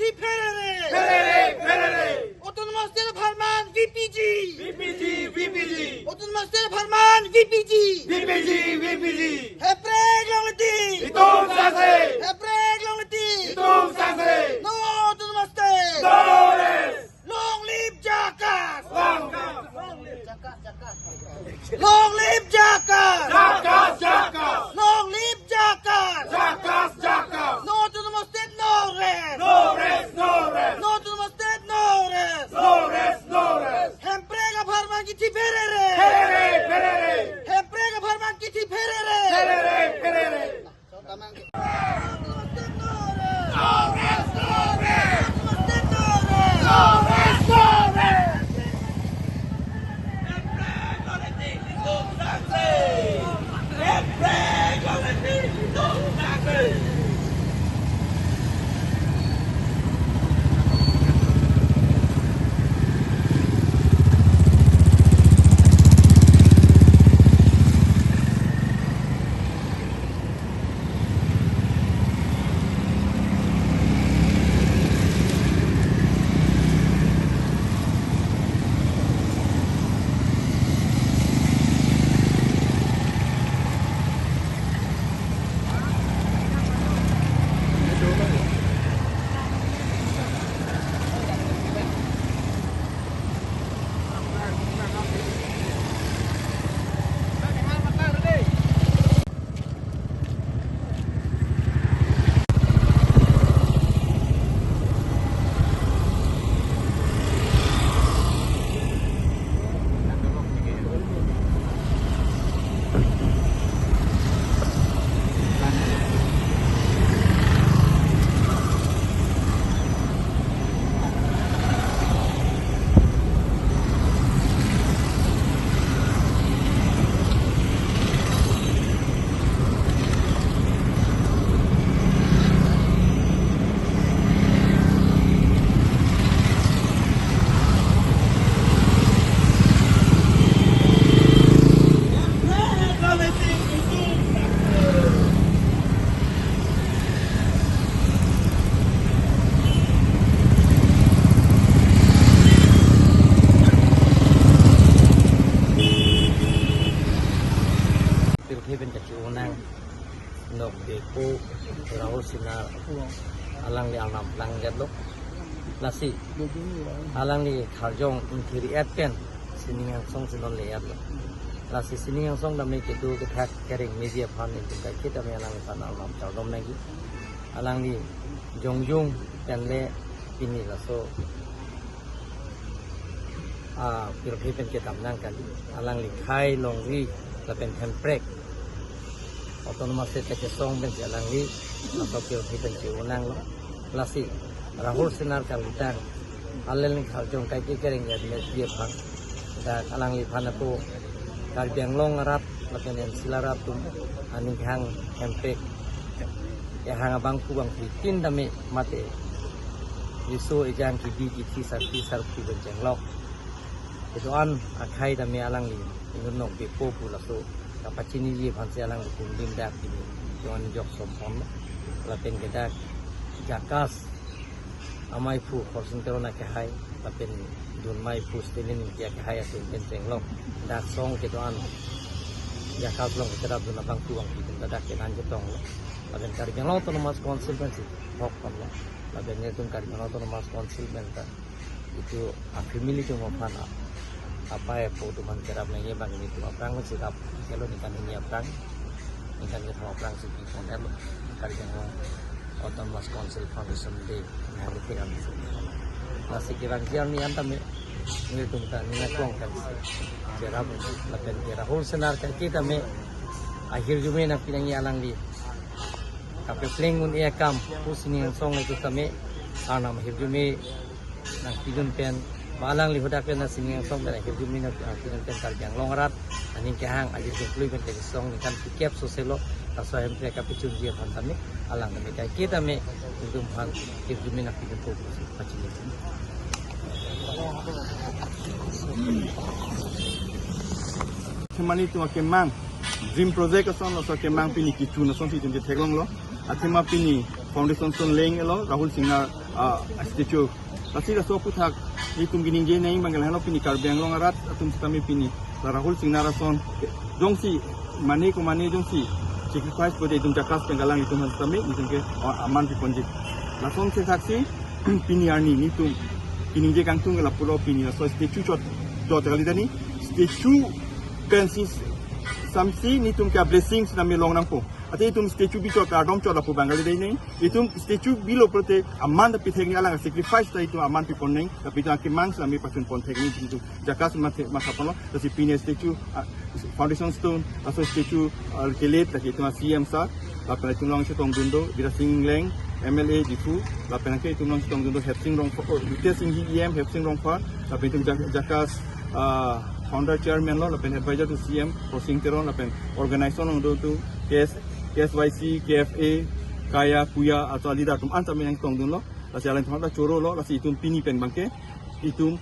Githi Ferere. Autonomous State Farman VPG. Autonomous State Farman VPG. Hepreg Longleti. Hepreg Longleti. No Autonomous State. Long live Jakarta. Long live Jakarta. Long live Jakarta. No Autonomous State, no rest. No Autonomous State, no rest. Hemprega Farman Githi Ferere. Hemprega Farman Githi Ferere. Nok Deku Rahul Sinar alang li alam lang jadlo lasi alang li Kharjong Inthiri Atken siningang song sinon le yadlo lasi siningang song da me ke du ke thak kering media fan in ka kita me alang fan alam chardom nagi alang li Jongjung pen le pini laso pir pen ke tam nang kan alang li Khai Longri la pen Hempreg Autonomous State ke song ben jalan li atau pil hipen ci unang lasi Rahul Sinar kalitan alel ni Kharjong kai ke kering ya dia phang da alang li phana ko kar biang long rap lapen en silarap tum ani hang Hempreg ya hang abang ku bang tin dame mate isu ejang ki bi ki sar ku ben jenglok itu an akhai dame alang li ngunok be po pu laso kapacini je pansi alang kundim dak ini joan jok sompon lapen kedak Jakas amai pu korsentero na ke hai lapen dun mai pu stelin dia ke hai asin pencenglok dak song ke doan Jakas long kedap dun abang tuang kita dadak ke nan jetong lapen kari yang autonomous consequences hok kon lapen ngetun kari yang autonomous consequences itu afimili tu mofana apa ya foto man kerap nanya bang ini tuh orang masih kap kalau nikan ini orang nikan kita orang sih konten kali yang Autonomous Council Foundation Day hari kita masih kira-kira ni antam ini tuh kan ini kong kan kerap lakukan kira whole senar kita me akhir jume nak pinangi alang di kape plengun ia kam pusini yang song itu kami anam akhir jume nak tidun pen Malang li hoda pen sini yang song dan akhir jumi nak pen kar yang longrat ani ke hang aja ke plui pen ke song ni kan pikap soselo taso hem pe ka pichun dia phantam ni alang me kai kita me dum phan akhir jumi nak pen ko pachini Kemani tu kemang dream project ason lo kemang pini kitu na son ti jum teglong lo athema pini foundation son leng lo Rahul Sinar statue. Kasi la so putak itum gining je nai mangal halo pini karbeng long arat atum stami pini Rahul Singnarason jongsi mane ko mane jongsi sacrifice pada itum jakas penggalang itum stami itum ke aman pi ponjik lason se saksi pini arni nitum gining je kangtung la pulo pini so statue chot dot kali tani statue pensis samsi nitum ka blessings nami long nang po ate itum statue bicho ka dom chot apu bangali dei nei itum statue bilo prote aman da pitheng alang sacrifice ta itu aman pi pon nei tapi ta ke mang nami pasun pon teknik itu jakas mate masapono si pini statue foundation stone aso statue kelet ta itu CM sa la pena itu long tong dundo dira singleng MLA difu la pena ke itu long tong dundo hepsing rong for detail sing EM hepsing rong for tapi itu jakas founder chairman lo la pen advisor to CM posing teron la pen organization untuk tu KSYC, KFA, Kaya, Kuya atau Alida tum antam yang tong dun lo, lasi alan tum coro lo, lasi itum pini pen bangke, itum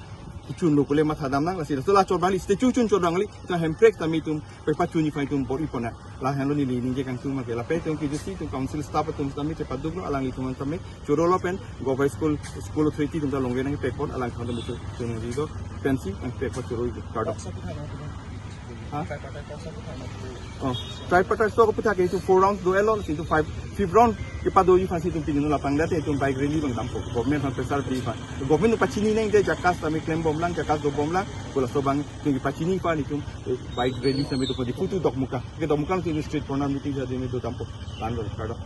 icun lo kule mat hadam nang, lasi setelah cor bali, statue cun cor bangli, itu handbrake tami itum pepa cuni fa itum bor ipona, lah yang lo ni ninje kang tum make, lah pe itum kijusi itum council staff itum tami cepat dulu alang itum tami, coro lo pen, government school authority itum talong genang pekon alang kau temu cun itu pensi, ang pekon coro itu kado. Oh, tripartite so ko puta ke itu 4 rounds do elo itu 5th round ke pado yu fasi itu pinu lapang date itu bike rally bang dampo government han pesar pri fa government pachini neng de jakas tami claim bom lang jakas do bom lang bola so bang tu pachini fa itu bike rally tami to di futu dok muka ke dok muka itu street corner meeting jadi me do dampo landor kado